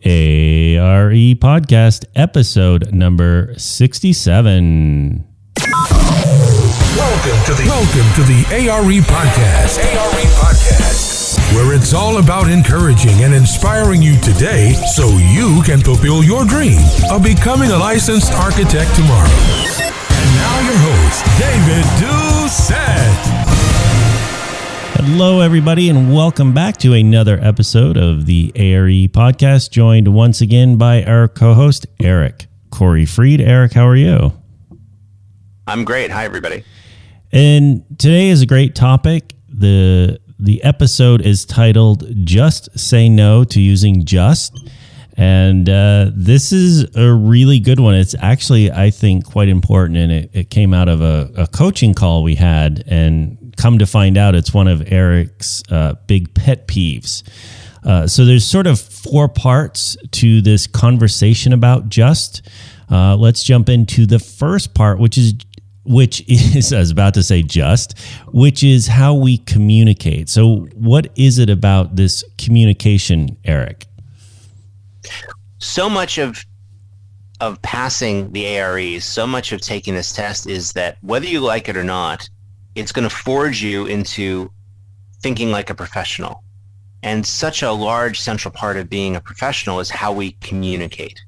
ARE Podcast, episode number 67. Welcome to the ARE Podcast. Where it's all about encouraging and inspiring you today so you can fulfill your dream of becoming a licensed architect tomorrow. And now your host, David Doucette. Hello, everybody, and welcome back to another episode of the ARE Podcast, joined once again by our co-host, Eric Corey Freed. Eric, how are you? I'm great. Hi, everybody. And today is a great topic. The episode is titled Just Say No to Using Just. And this is a really good one. It's actually, I think, quite important. And it came out of a coaching call we had. And come to find out, it's one of Eric's big pet peeves. So there's sort of four parts to this conversation about just. Let's jump into the first part, which is, I was about to say just, which is how we communicate. So what is it about this communication, Eric? So much of passing the AREs, so much of taking this test is that whether you like it or not, it's going to forge you into thinking like a professional. And such a large central part of being a professional is how we communicate.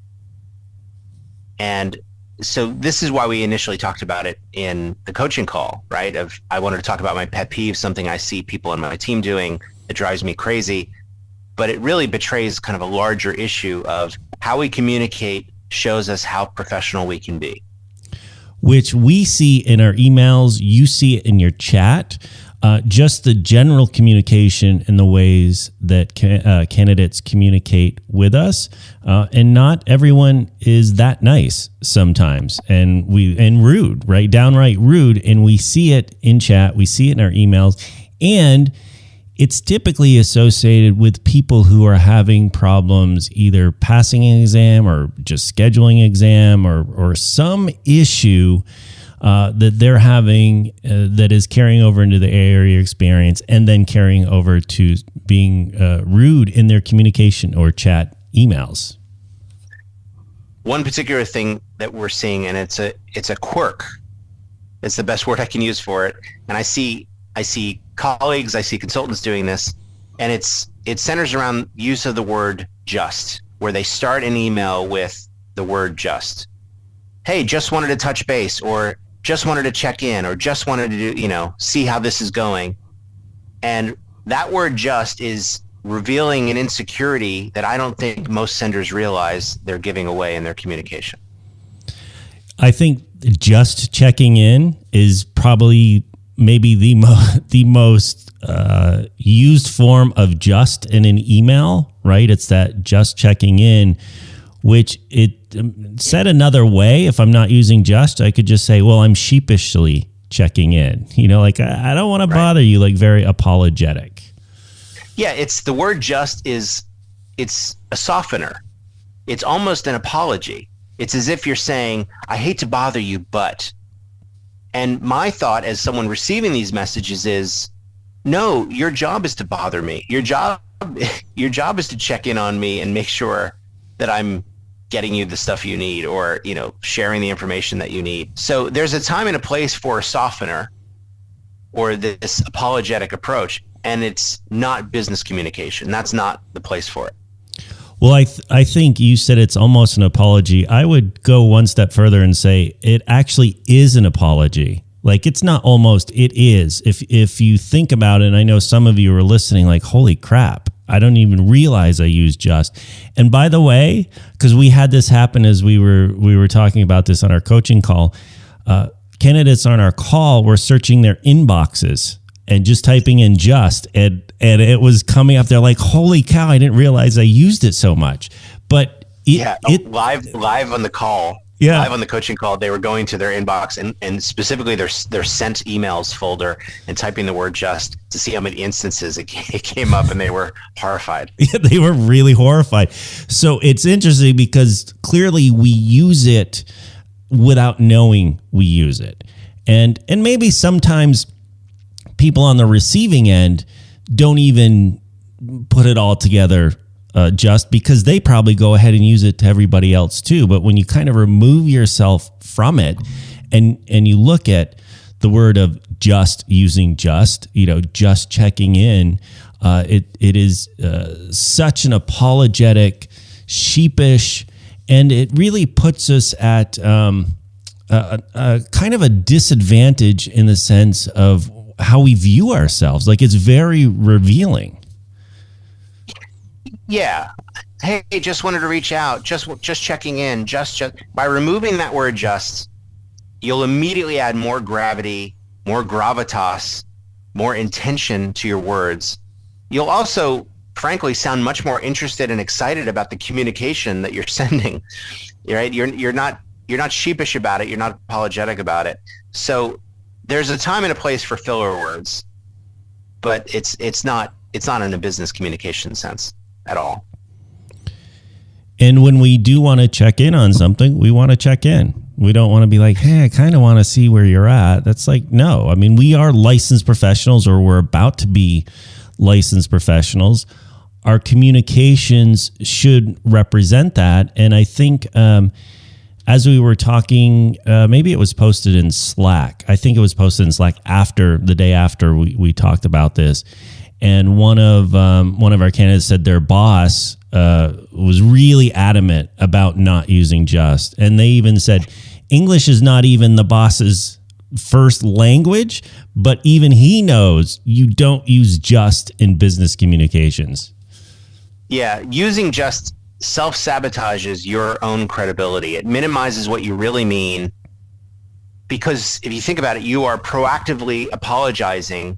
And so this is why we initially talked about it in the coaching call, right? I wanted to talk about my pet peeve, something I see people on my team doing that drives me crazy. But it really betrays kind of a larger issue of how we communicate shows us how professional we can be. Which we see in our emails, you see it in your chat, just the general communication and the ways that candidates communicate with us. And not everyone is that nice sometimes and rude, right? Downright rude. And we see it in chat. We see it in our emails. And it's typically associated with people who are having problems either passing an exam or just scheduling an exam or some issue that they're having that is carrying over into the area experience and then carrying over to being rude in their communication or chat emails. One particular thing that we're seeing, and it's a quirk. It's the best word I can use for it. And I see colleagues, I see consultants doing this, and it centers around use of the word just, where they start an email with the word just. Hey, just wanted to touch base, or just wanted to check in, or just wanted to see how this is going. And that word just is revealing an insecurity that I don't think most senders realize they're giving away in their communication. I think just checking in is probably maybe the most used form of just in an email, right? It's that just checking in, which it said another way. If I'm not using just, I could just say, well, I'm sheepishly checking in. I don't want to bother you, like very apologetic. Yeah, it's the word just it's a softener. It's almost an apology. It's as if you're saying, I hate to bother you, but... And my thought as someone receiving these messages is, no, your job is to bother me. Your job is to check in on me and make sure that I'm getting you the stuff you need or, sharing the information that you need. So there's a time and a place for a softener or this apologetic approach, and it's not business communication. That's not the place for it. Well, I think you said it's almost an apology. I would go one step further and say it actually is an apology. Like, it's not almost, it is. If you think about it, and I know some of you are listening like, holy crap, I don't even realize I used just. And by the way, because we had this happen as we were talking about this on our coaching call, candidates on our call were searching their inboxes and just typing in just, and it was coming up there like, holy cow, I didn't realize I used it so much. But live on the call, Yeah. Live on the coaching call, they were going to their inbox and specifically their sent emails folder and typing the word just to see how many instances it came up, and they were horrified. Yeah, they were really horrified. So it's interesting because clearly we use it without knowing we use it. And maybe sometimes people on the receiving end don't even put it all together just because they probably go ahead and use it to everybody else too. But when you kind of remove yourself from it and you look at the word of just, using just, just checking in, it is such an apologetic, sheepish, and it really puts us at a kind of a disadvantage in the sense of how we view ourselves. Like, it's very revealing. Yeah. Hey, just wanted to reach out. Just checking in. Just by removing that word "just," you'll immediately add more gravity, more gravitas, more intention to your words. You'll also, frankly, sound much more interested and excited about the communication that you're sending. Right? You're not sheepish about it. You're not apologetic about it. So there's a time and a place for filler words, but it's not in a business communication sense at all. And when we do want to check in on something, we want to check in. We don't want to be like, hey, I kind of want to see where you're at. That's like, no. I mean, we are licensed professionals, or we're about to be licensed professionals. Our communications should represent that. And I think as we were talking, maybe it was posted in Slack. I think it was posted in Slack the day after we talked about this. And one of our candidates said their boss was really adamant about not using just. And they even said English is not even the boss's first language, but even he knows you don't use just in business communications. Yeah, using just self-sabotages your own credibility. It minimizes what you really mean, because if you think about it, you are proactively apologizing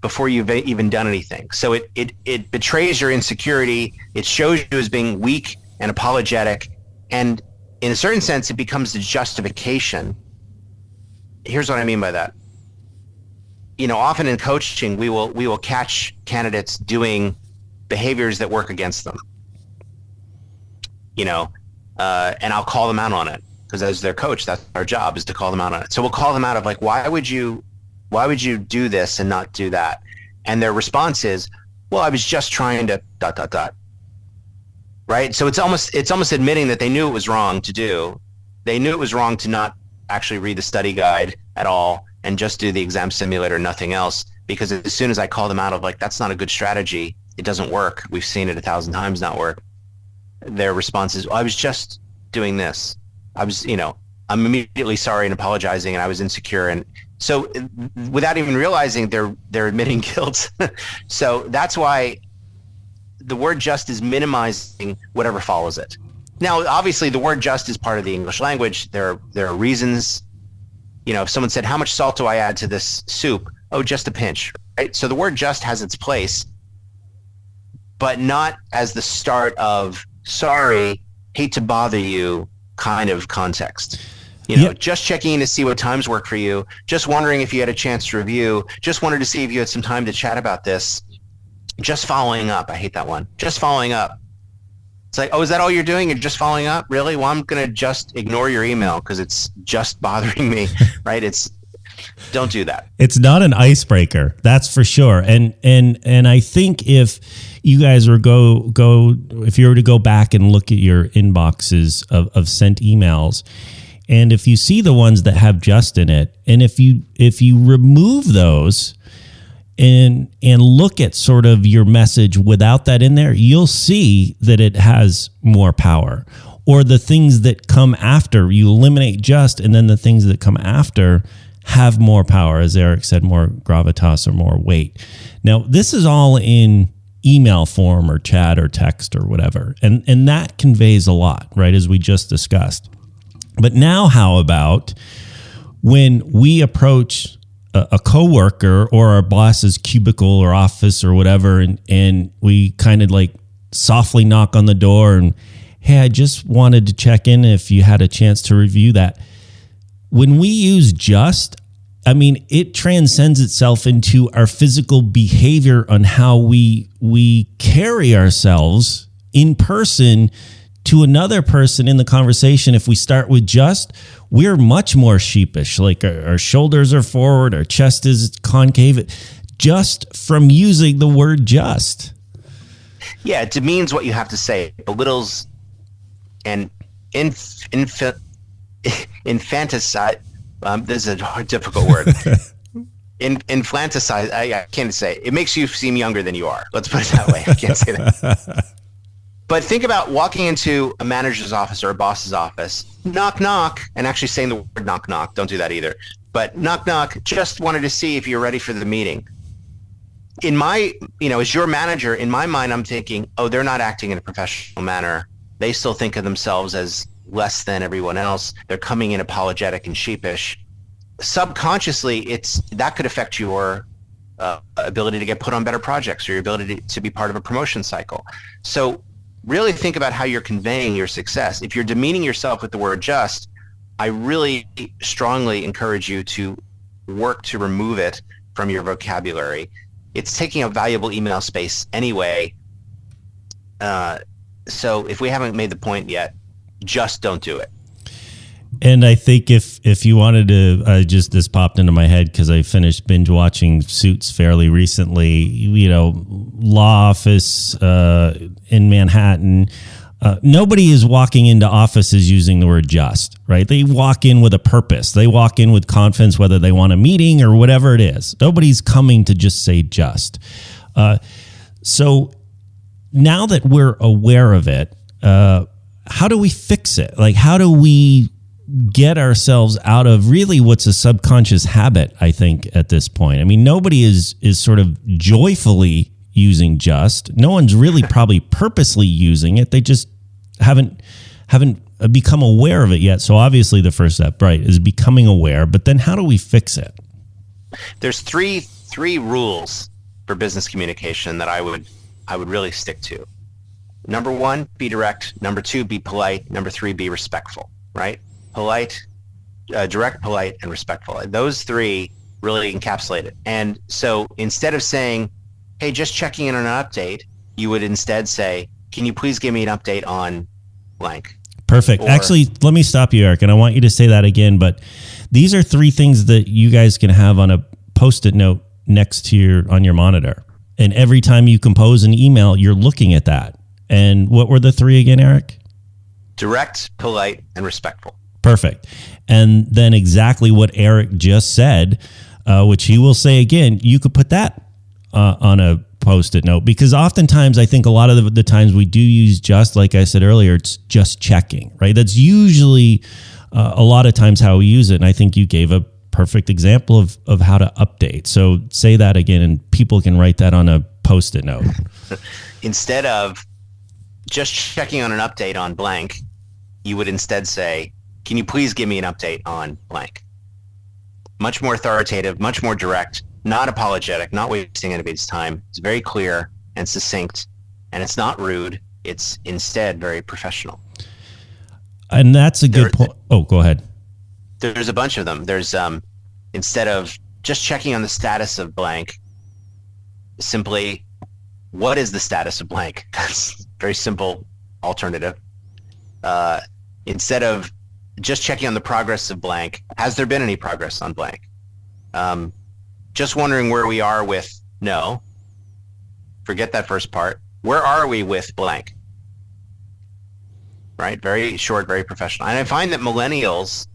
before you've even done anything. So it betrays your insecurity. It shows you as being weak and apologetic. And in a certain sense, it becomes the justification. Here's what I mean by that. Often in coaching, we will catch candidates doing behaviors that work against them. And I'll call them out on it, because as their coach, that's our job, is to call them out on it. So we'll call them out of like, why would you do this and not do that? And their response is, well, I was just trying to ... Right? So it's almost admitting that they knew it was wrong to do. They knew it was wrong to not actually read the study guide at all and just do the exam simulator, nothing else. Because as soon as I call them out of like, that's not a good strategy, it doesn't work, we've seen it 1,000 times not work, their response is, well, I was just doing this. I'm immediately sorry and apologizing, and I was insecure. And so without even realizing, they're admitting guilt. So that's why the word just is minimizing whatever follows it. Now, obviously, the word just is part of the English language. There are reasons. If someone said, how much salt do I add to this soup? Oh, just a pinch, right? So the word just has its place, but not as the start of sorry, hate to bother you kind of context. Just checking in to see what times work for you, just wondering if you had a chance to review, just wanted to see if you had some time to chat about this, just following up. I hate that one. Just following up. It's like, oh, is that all you're doing? You're just following up? Really? Well, I'm going to just ignore your email because it's just bothering me, right? Don't do that. It's not an icebreaker, that's for sure. And I think if you guys were if you were to go back and look at your inboxes of sent emails, and if you see the ones that have just in it, and if you remove those and look at sort of your message without that in there, you'll see that it has more power. Or the things that come after, you eliminate just, and then the things that come after have more power, as Eric said, more gravitas or more weight. Now, this is all in email form or chat or text or whatever. And that conveys a lot, right, as we just discussed. But now how about when we approach a coworker or our boss's cubicle or office or whatever, and we kind of like softly knock on the door and, hey, I just wanted to check in if you had a chance to review that. When we use just, I mean, it transcends itself into our physical behavior on how we carry ourselves in person to another person in the conversation. If we start with just, we're much more sheepish. Like our shoulders are forward, our chest is concave, just from using the word just. Yeah, it demeans what you have to say. It belittles and infanticide. This is a difficult word. Infanticide. I can't say. It makes you seem younger than you are. Let's put it that way. I can't say that. But think about walking into a manager's office or a boss's office, knock, knock, and actually saying the word knock, knock. Don't do that either. But knock, knock, just wanted to see if you're ready for the meeting. In my, as your manager, in my mind, I'm thinking, oh, they're not acting in a professional manner. They still think of themselves as less than everyone else. They're coming in apologetic and sheepish. Subconsciously, that could affect your ability to get put on better projects or your ability to be part of a promotion cycle. So really think about how you're conveying your success. If you're demeaning yourself with the word just, I really strongly encourage you to work to remove it from your vocabulary. It's taking up valuable email space anyway. So if we haven't made the point yet, just don't do it. And I think if you wanted to, this popped into my head because I finished binge watching Suits fairly recently. Law office in Manhattan. Nobody is walking into offices using the word just, right? They walk in with a purpose. They walk in with confidence, whether they want a meeting or whatever it is. Nobody's coming to just say just. So now that we're aware of it, how do we fix it? Like, how do we get ourselves out of really what's a subconscious habit, I think, at this point? I mean, nobody is sort of joyfully using just. No one's really probably purposely using it. They just haven't become aware of it yet. So obviously the first step, right, is becoming aware. But then how do we fix it? There's three rules for business communication that I would really stick to. Number 1, be direct. Number 2, be polite. Number 3, be respectful, right? Direct, polite, and respectful. Those 3 really encapsulate it. And so instead of saying, hey, just checking in on an update, you would instead say, can you please give me an update on blank? Perfect. Actually, let me stop you, Eric, and I want you to say that again. But these are 3 things that you guys can have on a Post-it note next to on your monitor. And every time you compose an email, you're looking at that. And what were the 3 again, Eric? Direct, polite, and respectful. Perfect. And then exactly what Eric just said, which he will say again, you could put that on a Post-it note, because oftentimes I think a lot of the times we do use just, like I said earlier, it's just checking, right? That's usually a lot of times how we use it. And I think you gave a perfect example of how to update. So say that again, and people can write that on a Post-it note. Instead of just checking on an update on blank, you would instead say, can you please give me an update on blank? Much more authoritative, much more direct, not apologetic, not wasting anybody's time. It's very clear and succinct, and it's not rude. It's instead very professional. And that's a good point. Oh, go ahead. There's a bunch of them. There's instead of just checking on the status of blank, simply, what is the status of blank? That's a very simple alternative. Instead of just checking on the progress of blank, has there been any progress on blank? Just wondering where we are with no. Forget that first part. Where are we with blank? Right? Very short, very professional. And I find that millennials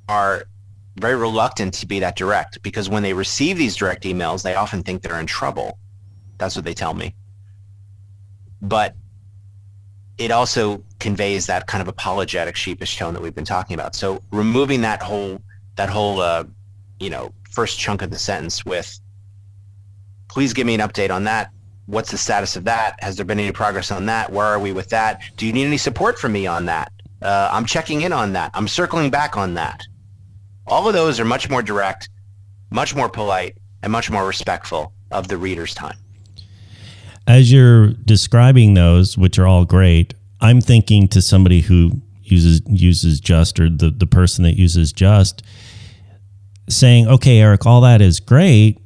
are very reluctant to be that direct, because when they receive these direct emails, they often think they're in trouble. That's what they tell me. But it also conveys that kind of apologetic, sheepish tone that we've been talking about. So removing that whole first chunk of the sentence with, please give me an update on that. What's the status of that? Has there been any progress on that? Where are we with that? Do you need any support from me on that? I'm checking in on that. I'm circling back on that. All of those are much more direct, much more polite, and much more respectful of the reader's time. As you're describing those, which are all great, I'm thinking to somebody who uses just, or the person that uses just, saying, okay, Eric, all that is great,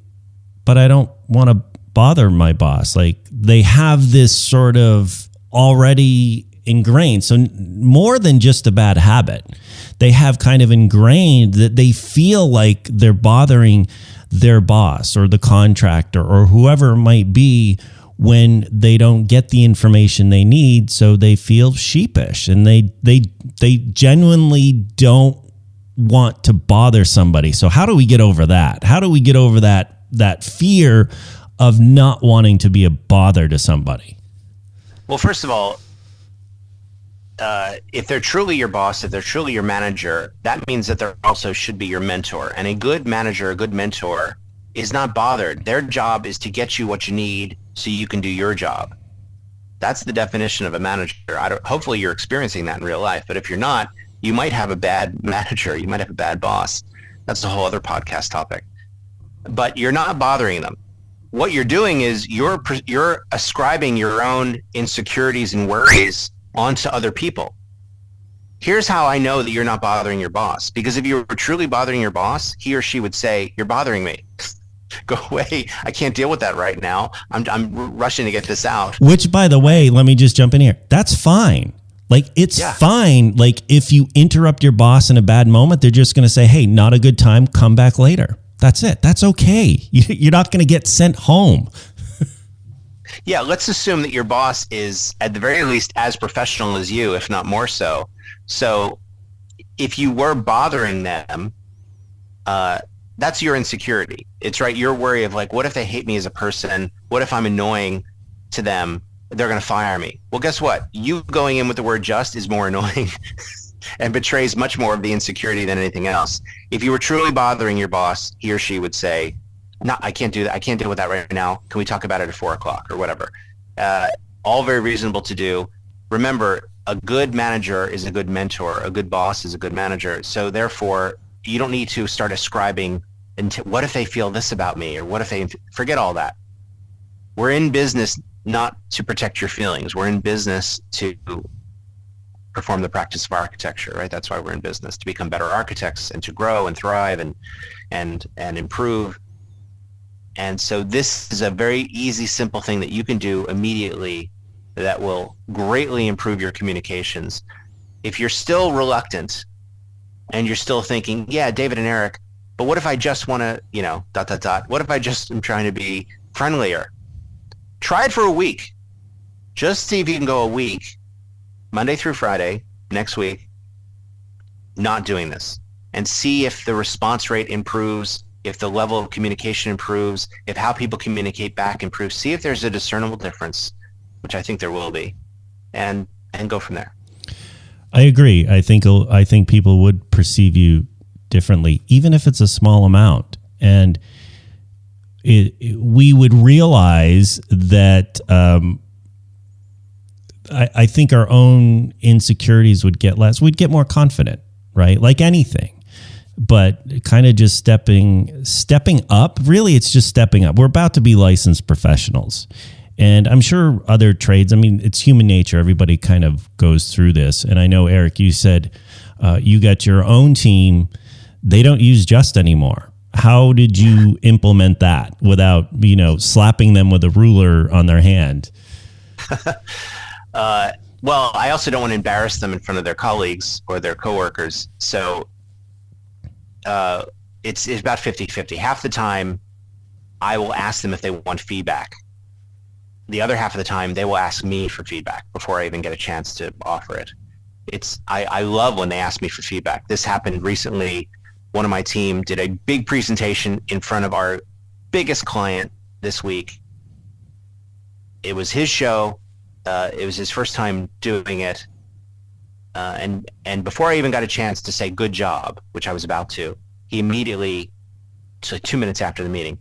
but I don't want to bother my boss. Like, they have this sort of already ingrained. So more than just a bad habit, they have kind of ingrained that they feel like they're bothering their boss or the contractor or whoever it might be when they don't get the information they need, so they feel sheepish, and they genuinely don't want to bother somebody. So how do we get over that? How do we get over that fear of not wanting to be a bother to somebody? Well, first of all, if they're truly your boss, if they're truly your manager, that means that they also should be your mentor. And a good manager, a good mentor is not bothered. Their job is to get you what you need so you can do your job. That's the definition of a manager. Hopefully you're experiencing that in real life. But if you're not, you might have a bad manager. You might have a bad boss. That's a whole other podcast topic. But you're not bothering them. What you're doing is you're ascribing your own insecurities and worries onto other people. Here's how I know that you're not bothering your boss. Because if you were truly bothering your boss, he or she would say, "You're bothering me. Go away. I can't deal with that right now. I'm rushing to get this out." Which, by the way, let me just jump in here. That's fine. Like, it's fine. Like, if you interrupt your boss in a bad moment, they're just going to say, "Hey, not a good time. Come back later." That's it. That's okay. You're not going to get sent home. Yeah, let's assume that your boss is, at the very least, as professional as you, if not more so. So if you were bothering them, that's your insecurity. It's right. Your worry of like, what if they hate me as a person? What if I'm annoying to them? They're going to fire me. Well, guess what? You going in with the word just is more annoying and betrays much more of the insecurity than anything else. If you were truly bothering your boss, he or she would say, "No, I can't do that. I can't deal with that right now. Can we talk about it at 4:00 or whatever?" All very reasonable to do. Remember, a good manager is a good mentor. A good boss is a good manager. So therefore, you don't need to start ascribing, what if they feel this about me? Or what if they, forget all that. We're in business not to protect your feelings. We're in business to perform the practice of architecture, right? That's why we're in business, to become better architects and to grow and thrive and improve. And so this is a very easy, simple thing that you can do immediately that will greatly improve your communications. If you're still reluctant and you're still thinking, yeah, David and Eric, but what if I just want to, what if I just am trying to be friendlier? Try it for a week. Just see if you can go a week, Monday through Friday, next week, not doing this, and see if the response rate improves, if the level of communication improves, if how people communicate back improves. See if there's a discernible difference, which I think there will be, and go from there. I agree. I think people would perceive you differently, even if it's a small amount, and we would realize that. I think our own insecurities would get less. We'd get more confident, right? Like anything. But kind of just stepping up. Really, it's just stepping up. We're about to be licensed professionals. And I'm sure other trades, I mean, it's human nature. Everybody kind of goes through this. And I know, Eric, you said you got your own team. They don't use just anymore. How did you implement that without, slapping them with a ruler on their hand? Well, I also don't want to embarrass them in front of their colleagues or their coworkers. So it's about 50-50. Half the time, I will ask them if they want feedback. The other half of the time, they will ask me for feedback before I even get a chance to offer it. I love when they ask me for feedback. This happened recently. One of my team did a big presentation in front of our biggest client this week. It was his show. It was his first time doing it. And before I even got a chance to say good job, which I was about to, he immediately, so 2 minutes after the meeting,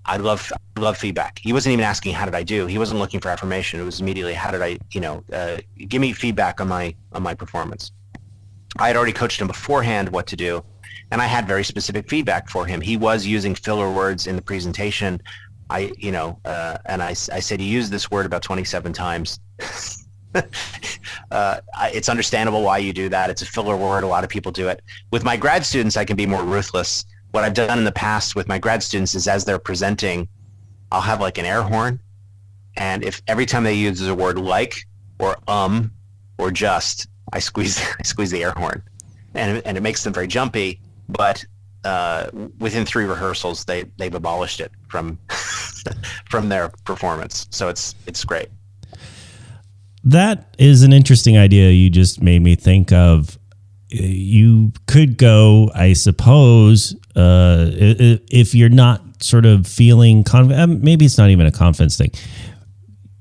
I love feedback. He wasn't even asking, how did I do? He wasn't looking for affirmation. It was immediately, how did I, give me feedback on my performance. I had already coached him beforehand what to do, and I had very specific feedback for him. He was using filler words in the presentation. And I said, you used this word about 27 times. It's understandable why you do that. It's a filler word. A lot of people do it. With my grad students, I can be more ruthless. What I've done in the past with my grad students is, as they're presenting, I'll have like an air horn. And if every time they use a word like or or just, I squeeze the air horn, and it makes them very jumpy. But within 3 rehearsals, they've abolished it from from their performance. So it's great. That is an interesting idea you just made me think of. You could go, I suppose, if you're not sort of feeling confident, maybe it's not even a confidence thing.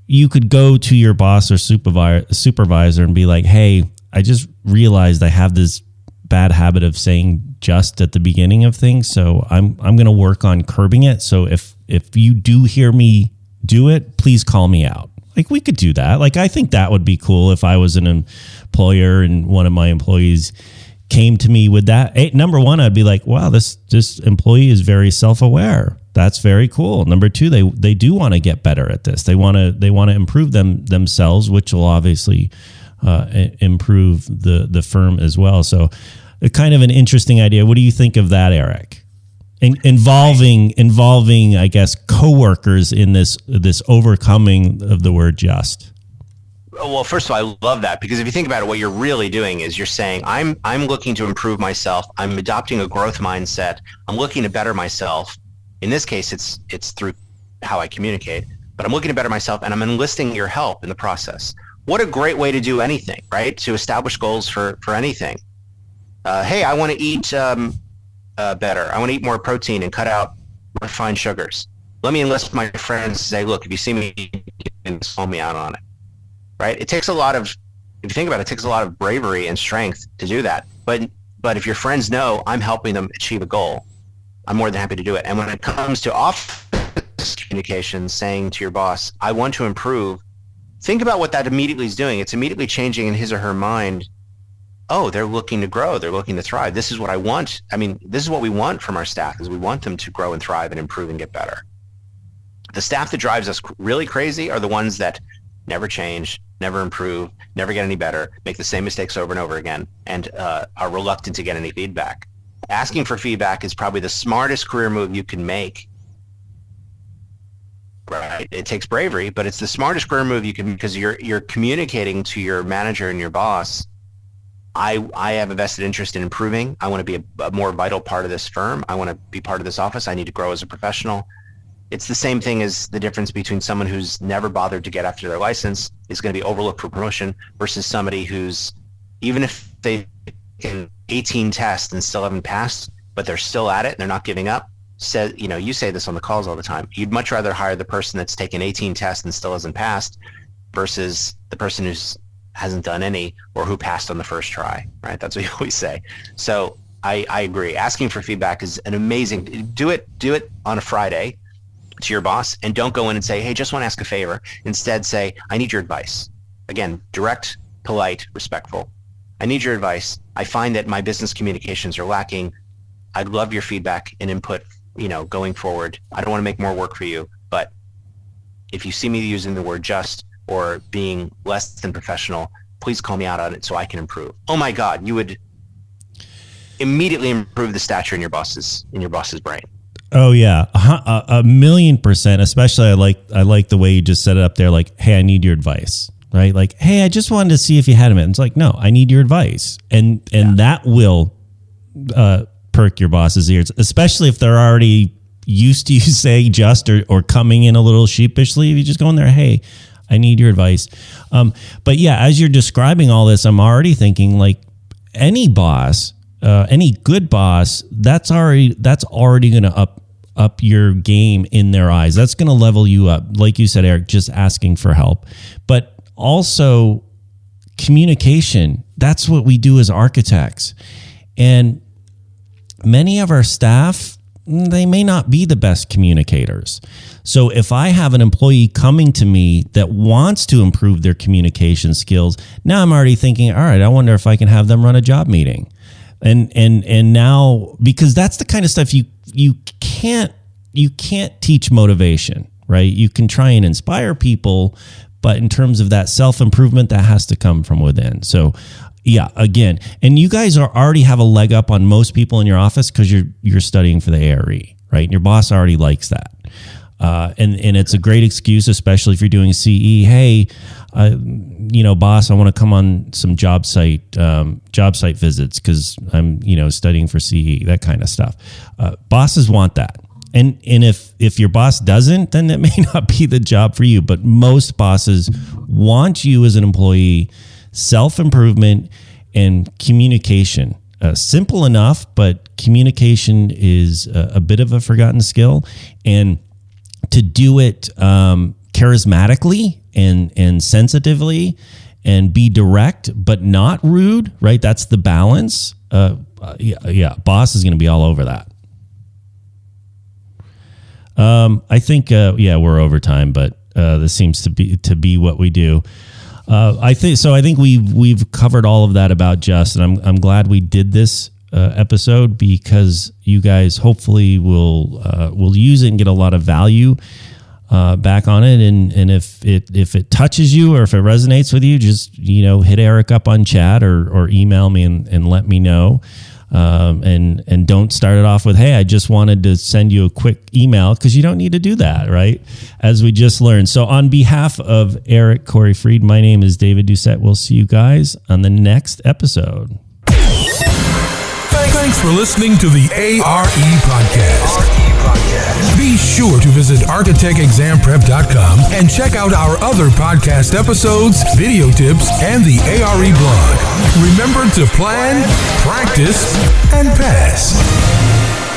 You could go to your boss or supervisor and be like, hey, I just realized I have this bad habit of saying just at the beginning of things. So I'm going to work on curbing it. So if you do hear me do it, please call me out. Like, we could do that. Like, I think that would be cool if I was an employer and one of my employees came to me with that. Hey, number one, I'd be like, wow, this employee is very self-aware. That's very cool. Number two, they do want to get better at this. They want to improve themselves, which will obviously improve the firm as well. So, kind of an interesting idea. What do you think of that, Eric? Involving, I guess, coworkers in this overcoming of the word just. Well, first of all, I love that, because if you think about it, what you're really doing is you're saying, I'm looking to improve myself. I'm adopting a growth mindset. I'm looking to better myself. In this case, it's through how I communicate, but I'm looking to better myself, and I'm enlisting your help in the process. What a great way to do anything, right? To establish goals for anything. Hey, I want to eat better. I want to eat more protein and cut out refined sugars. Let me enlist my friends to say, look, if you see me, you can call me out on it. Right? It takes a lot of, if you think about it, it takes a lot of bravery and strength to do that. But if your friends know I'm helping them achieve a goal, I'm more than happy to do it. And when it comes to office communications, saying to your boss, I want to improve, think about what that immediately is doing. It's immediately changing in his or her mind. Oh, they're looking to grow. They're looking to thrive. This is what I want. I mean, this is what we want from our staff, is we want them to grow and thrive and improve and get better. The staff that drives us really crazy are the ones that never change, never improve, never get any better, make the same mistakes over and over again, and are reluctant to get any feedback. Asking for feedback is probably the smartest career move you can make. Right? It takes bravery, but it's the smartest career move you can, because you're communicating to your manager and your boss, I have a vested interest in improving. I want to be a more vital part of this firm. I want to be part of this office. I need to grow as a professional. It's the same thing as the difference between someone who's never bothered to get after their license is going to be overlooked for promotion versus somebody who's, even if they can 18 tests and still haven't passed, but they're still at it and they're not giving up. Said, you say this on the calls all the time. You'd much rather hire the person that's taken 18 tests and still hasn't passed versus the person who's hasn't done any or who passed on the first try, right? That's what you always say. So I agree. Asking for feedback is an amazing, do it on a Friday to your boss, and don't go in and say, hey, just want to ask a favor. Instead say, I need your advice. Again, direct, polite, respectful. I need your advice. I find that my business communications are lacking. I'd love your feedback and input, going forward. I don't want to make more work for you, but if you see me using the word just or being less than professional, please call me out on it so I can improve. Oh my God, you would immediately improve the stature in your boss's brain. Oh yeah, 1,000,000%. Especially, I like the way you just set it up there. Like, hey, I need your advice, right? Like, hey, I just wanted to see if you had a minute. It's like, no, I need your advice, and that will perk your boss's ears, especially if they're already used to you saying just or coming in a little sheepishly. If you just go in there, hey, I need your advice. But yeah, as you're describing all this, I'm already thinking like any boss. Any good boss, that's already going to up your game in their eyes. That's going to level you up. Like you said, Eric, just asking for help, but also communication. That's what we do as architects. And many of our staff, they may not be the best communicators. So if I have an employee coming to me that wants to improve their communication skills, now I'm already thinking, all right, I wonder if I can have them run a job meeting. And now, because that's the kind of stuff you can't teach motivation, right? You can try and inspire people, but in terms of that self-improvement, that has to come from within. So yeah, again, and you guys already have a leg up on most people in your office because you're studying for the ARE, right? And your boss already likes that. And it's a great excuse, especially if you're doing CE. Hey, boss, I want to come on some job site visits because I'm, studying for CE, that kind of stuff. Bosses want that. And if your boss doesn't, then it may not be the job for you. But most bosses want you as an employee, self-improvement and communication. Simple enough, but communication is a bit of a forgotten skill. And to do it charismatically and sensitively and be direct, but not rude, right? That's the balance. Boss is going to be all over that. I think, we're over time, but this seems to be what we do. I think we've covered all of that about Just, and I'm glad we did this episode, because you guys hopefully will use it and get a lot of value back on it. And if it touches you or if it resonates with you, just hit Eric up on chat or email me and let me know. And don't start it off with, hey, I just wanted to send you a quick email, because you don't need to do that, right? As we just learned. So on behalf of Eric Corey Freed, my name is David Doucette. We'll see you guys on the next episode. Thanks for listening to the ARE Podcast. Be sure to visit architectexamprep.com and check out our other podcast episodes, video tips, and the ARE blog. Remember to plan, practice, and pass.